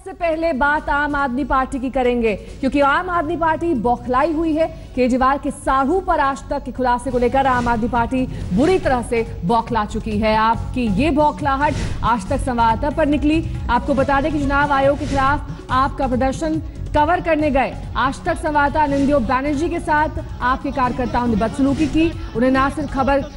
सबसे पहले बात आम आदमी पार्टी की करेंगे, क्योंकि आम आदमी पार्टी बौखलाई हुई है। केजरीवाल के साढ़ू पर आज तक के खुलासे को लेकर आम आदमी पार्टी बुरी तरह से बौखला चुकी है। आपकी ये बौखलाहट आज तक संवाददाता पर निकली। आपको बता दें कि चुनाव आयोग के खिलाफ आपका प्रदर्शन कवर करने गए आज तक संवाददाता अनिंद्यो बैनर्जी के साथ आपके कार्यकर्ताओं ने बदसलूकी की। उन्हें न सिर्फ खबर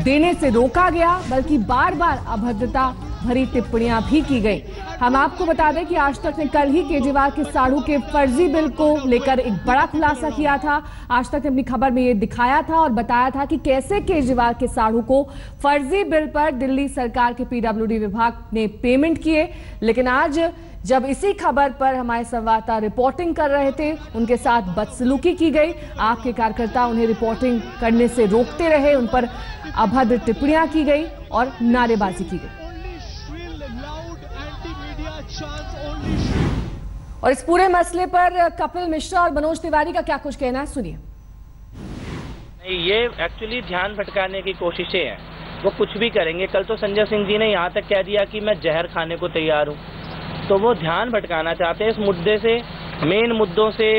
देने से रोका गया, बल्कि बार बार अभद्रता भरी टिप्पणियां भी की गई। हम आपको बता दें कि आज तक ने कल ही केजरीवाल के साढ़ू के फर्जी बिल को लेकर एक बड़ा खुलासा किया था। आज तक ने अपनी खबर में ये दिखाया था और बताया था कि कैसे केजरीवाल के साढ़ू को फर्जी बिल पर दिल्ली सरकार के पीडब्ल्यूडी विभाग ने पेमेंट किए। लेकिन आज जब इसी खबर पर हमारे संवाददाता रिपोर्टिंग कर रहे थे, उनके साथ बदसलूकी की गई। आपके कार्यकर्ता उन्हें रिपोर्टिंग करने से रोकते रहे, उन पर अभद्र टिप्पणियां की गई और नारेबाजी की गई। और इस पूरे मसले पर कपिल मिश्रा और मनोज तिवारी का क्या कुछ कहना है, सुनिए। ये एक्चुअली ध्यान भटकाने की कोशिशें हैं, वो कुछ भी करेंगे। कल तो संजय सिंह जी ने यहाँ तक कह दिया कि मैं जहर खाने को तैयार हूँ, तो वो ध्यान भटकाना चाहते हैं इस मुद्दे से, मेन मुद्दों से।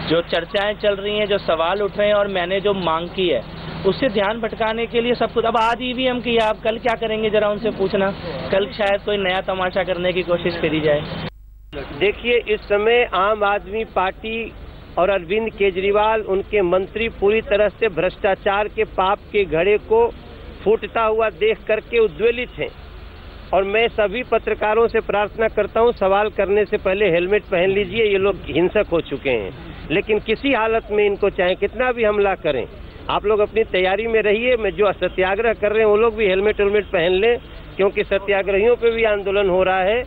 जो चर्चाएं चल रही हैं, जो सवाल उठ रहे हैं और मैंने जो मांग की है, उससे ध्यान भटकाने के लिए सब कुछ। अब आज ईवीएम की आप कल क्या करेंगे, जरा उनसे पूछना। कल शायद कोई नया तमाशा करने की कोशिश करी जाए। देखिए, इस समय आम आदमी पार्टी और अरविंद केजरीवाल, उनके मंत्री पूरी तरह से भ्रष्टाचार के पाप के घड़े को फूटता हुआ देख करके उद्वेलित हैं। और मैं सभी पत्रकारों से प्रार्थना करता हूं, सवाल करने से पहले हेलमेट पहन लीजिए। ये लोग हिंसक हो चुके हैं, लेकिन किसी हालत में इनको चाहे कितना भी हमला करें, आप लोग अपनी तैयारी में रहिए। मैं जो सत्याग्रह कर रहे हैं वो लोग भी हेलमेट पहन लें, क्योंकि सत्याग्रहियों पे भी आंदोलन हो रहा है।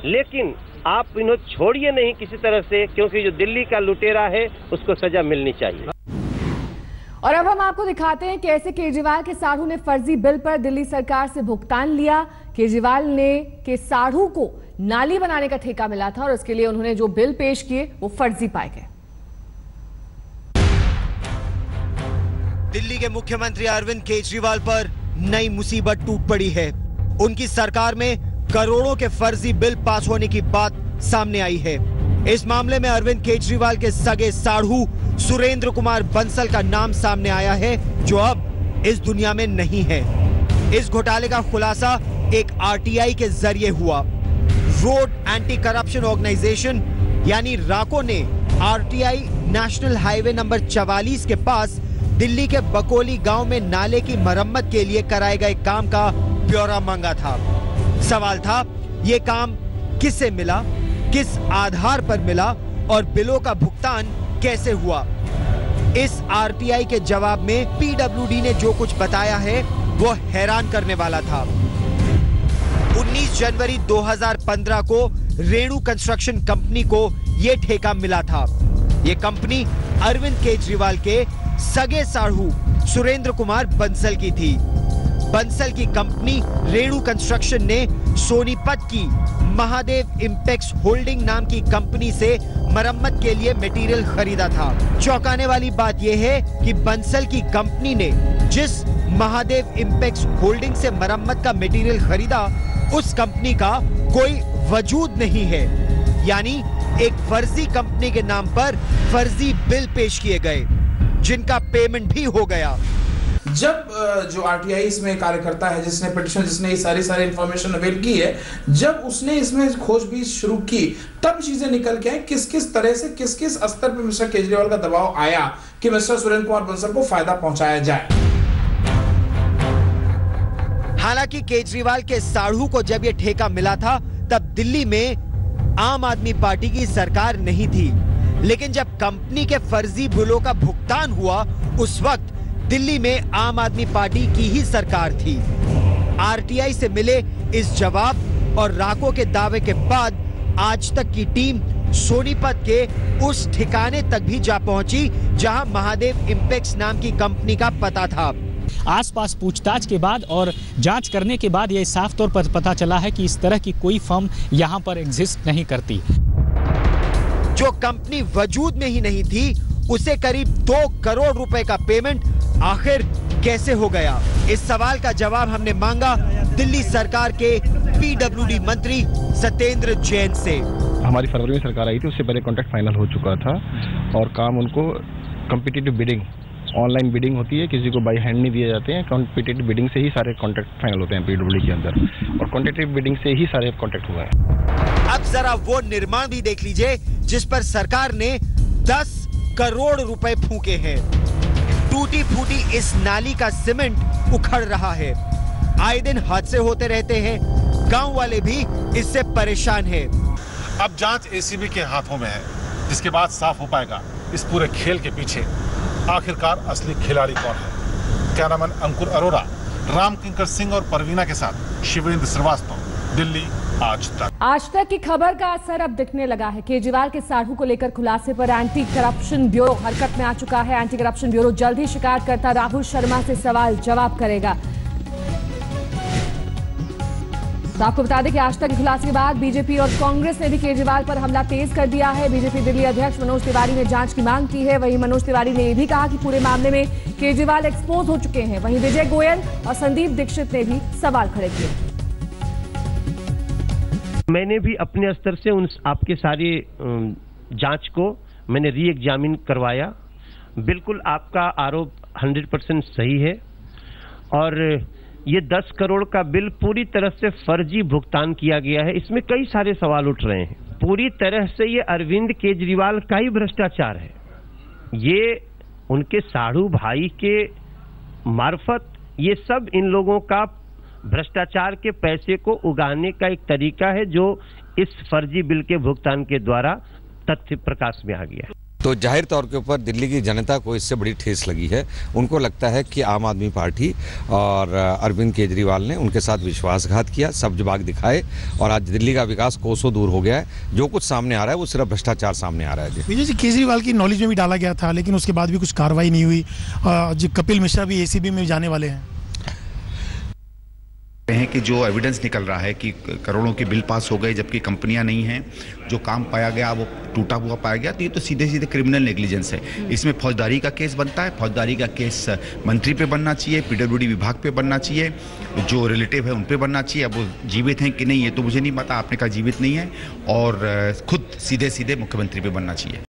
लेकिन आप इन्हें छोड़िए नहीं किसी तरह से, क्योंकि जो दिल्ली का लुटेरा है उसको सजा मिलनी चाहिए। और अब हम आपको दिखाते हैं कैसे केजरीवाल के साढ़ू ने फर्जी बिल पर दिल्ली सरकार से भुगतान लिया। केजरीवाल ने के साढ़ू को नाली बनाने का ठेका मिला था और उसके लिए उन्होंने जो बिल पेश किए वो फर्जी पाए गए। दिल्ली के मुख्यमंत्री अरविंद केजरीवाल पर नई मुसीबत टूट पड़ी है। उनकी सरकार में करोड़ों के फर्जी बिल पास होने की बात सामने आई है। इस मामले में अरविंद केजरीवाल के सगे साढ़ू सुरेंद्र कुमार बंसल का नाम सामने आया है, जो अब इस दुनिया में नहीं है। इस घोटाले का खुलासा एक आरटीआई के जरिए हुआ। रोड एंटी करप्शन ऑर्गेनाइजेशन यानी राको ने आरटीआई नेशनल हाईवे नंबर 44 के पास दिल्ली के बकोली गांव में नाले की मरम्मत के लिए कराए गए काम का ब्यौरा मांगा था। सवाल था, ये काम किससे मिला, किस आधार पर मिला और बिलों का भुगतान कैसे हुआ। इस आरटीआई के जवाब में पीडब्ल्यूडी ने जो कुछ बताया है वो हैरान करने वाला था। 19 जनवरी 2015 को रेणु कंस्ट्रक्शन कंपनी को यह ठेका मिला था। यह कंपनी अरविंद केजरीवाल के सगे साढ़ू सुरेंद्र कुमार बंसल की थी। बंसल की कंपनी रेणु कंस्ट्रक्शन ने सोनीपत की महादेव इंपेक्स होल्डिंग नाम की कंपनी से मरम्मत के लिए मटेरियल खरीदा था। चौंकाने वाली बात यह है कि बंसल की कंपनी ने जिस महादेव इंपेक्स होल्डिंग से मरम्मत का मटेरियल खरीदा, उस कंपनी का कोई वजूद नहीं है। यानी एक फर्जी कंपनी के नाम पर फर्जी बिल पेश किए गए, जिनका पेमेंट भी हो गया। जब जो आरटीआई इसमें कार्यकर्ता है, जिसने पिटिशन, जिसने ये सारी इंफॉर्मेशन अवेल की है, जब उसने इसमें खोजबीन शुरू की, तब चीजें निकल के आई किस किस तरह से, किस किस स्तर पर मिस्टर केजरीवाल का दबाव आया कि मिस्टर सुरेंद्र कुमार बंसल को फायदा पहुंचाया जाए। हालांकि केजरीवाल के साढ़ू को जब यह ठेका मिला था, तब दिल्ली में आम आदमी पार्टी की सरकार नहीं थी। लेकिन जब कंपनी के फर्जी बिलों का भुगतान हुआ, उस वक्त दिल्ली में आम आदमी पार्टी की ही सरकार थी। आरटीआई से मिले इस जवाब और राको के दावे के बाद आज तक की टीम सोनीपत के उस ठिकाने तक भी जा पहुंची जहां महादेव इंपेक्स नाम की कंपनी का पता था। आसपास पूछताछ के बाद और जांच करने के बाद यह साफ तौर पर पता चला है कि इस तरह की कोई फर्म यहां पर एग्जिस्ट नहीं करती। जो कंपनी वजूद में ही नहीं थी, उसे करीब 2 करोड़ रुपए का पेमेंट आखिर कैसे हो गया? इस सवाल का जवाब हमने मांगा दिल्ली सरकार के पीडब्ल्यूडी मंत्री सत्येंद्र जैन से। हमारी फरवरी में सरकार आई थी, उससे पहले कॉन्ट्रैक्ट फाइनल हो चुका था और काम उनको कॉम्पिटिटिव बिडिंग, ऑनलाइन बिडिंग होती है, किसी को बाई हैंड नहीं दिए जाते हैं। कॉम्पिटिटिव बिडिंग से ही सारे कॉन्ट्रैक्ट फाइनल होते हैं पीडब्ल्यूडी के अंदर, और कॉम्पिटिटिव बिडिंग से ही सारे कॉन्ट्रैक्ट हुए हैं। अब जरा वो निर्माण भी देख लीजिए जिस पर सरकार ने 10 करोड़ रुपए फूके हैं। टूटी फूटी इस नाली का सीमेंट उखड़ रहा है, आए दिन हादसे होते रहते हैं, गांव वाले भी इससे परेशान हैं। अब जांच एसीबी के हाथों में है, जिसके बाद साफ हो पाएगा इस पूरे खेल के पीछे आखिरकार असली खिलाड़ी कौन है। कैमरामैन अंकुर अरोड़ा, राम किंकर सिंह और परवीना के साथ शिवेंद्र श्रीवास्तव, दिल्ली आज तक। आज तक की खबर का असर अब दिखने लगा है। केजरीवाल के साढ़ू को लेकर खुलासे पर एंटी करप्शन ब्यूरो हरकत में आ चुका है। एंटी करप्शन ब्यूरो जल्द ही शिकायतकर्ता राहुल शर्मा से सवाल जवाब करेगा। तो आपको बता दें कि आज तक के खुलासे के बाद बीजेपी और कांग्रेस ने भी केजरीवाल पर हमला तेज कर दिया है। बीजेपी दिल्ली अध्यक्ष मनोज तिवारी ने जांच की मांग की है। वहीं मनोज तिवारी ने यह भी कहा कि पूरे मामले में केजरीवाल एक्सपोज हो चुके हैं। वहीं विजय गोयल और संदीप दीक्षित ने भी सवाल खड़े किए। मैंने भी अपने स्तर से उन आपके सारे जांच को मैंने री एग्जामिन करवाया। बिल्कुल आपका आरोप 100% सही है और ये 10 करोड़ का बिल पूरी तरह से फर्जी भुगतान किया गया है। इसमें कई सारे सवाल उठ रहे हैं। पूरी तरह से ये अरविंद केजरीवाल का ही भ्रष्टाचार है। ये उनके साढ़ू भाई के मार्फत ये सब इन लोगों का भ्रष्टाचार के पैसे को उगाने का एक तरीका है, जो इस फर्जी बिल के भुगतान के द्वारा तथ्य प्रकाश में आ गया है। तो जाहिर तौर के ऊपर दिल्ली की जनता को इससे बड़ी ठेस लगी है। उनको लगता है कि आम आदमी पार्टी और अरविंद केजरीवाल ने उनके साथ विश्वासघात किया, सब्ज-बाग दिखाए और आज दिल्ली का विकास कोसों दूर हो गया है। जो कुछ सामने आ रहा है वो सिर्फ भ्रष्टाचार सामने आ रहा है। विजय जी, केजरीवाल की नॉलेज में भी डाला गया था, लेकिन उसके बाद भी कुछ कार्रवाई नहीं हुई। कपिल मिश्रा भी एसीबी में जाने वाले हैं कि जो एविडेंस निकल रहा है कि करोड़ों के बिल पास हो गए जबकि कंपनियां नहीं हैं, जो काम पाया गया वो टूटा हुआ पाया गया, तो ये तो सीधे सीधे क्रिमिनल नेग्लिजेंस है। इसमें फौजदारी का केस बनता है। फौजदारी का केस मंत्री पे बनना चाहिए, पीडब्ल्यूडी विभाग पे बनना चाहिए, जो रिलेटिव है उन पे बनना चाहिए। अब वो जीवित हैं कि नहीं ये तो मुझे नहीं पता, आपने कहा जीवित नहीं है, और खुद सीधे सीधे मुख्यमंत्री पे बनना चाहिए।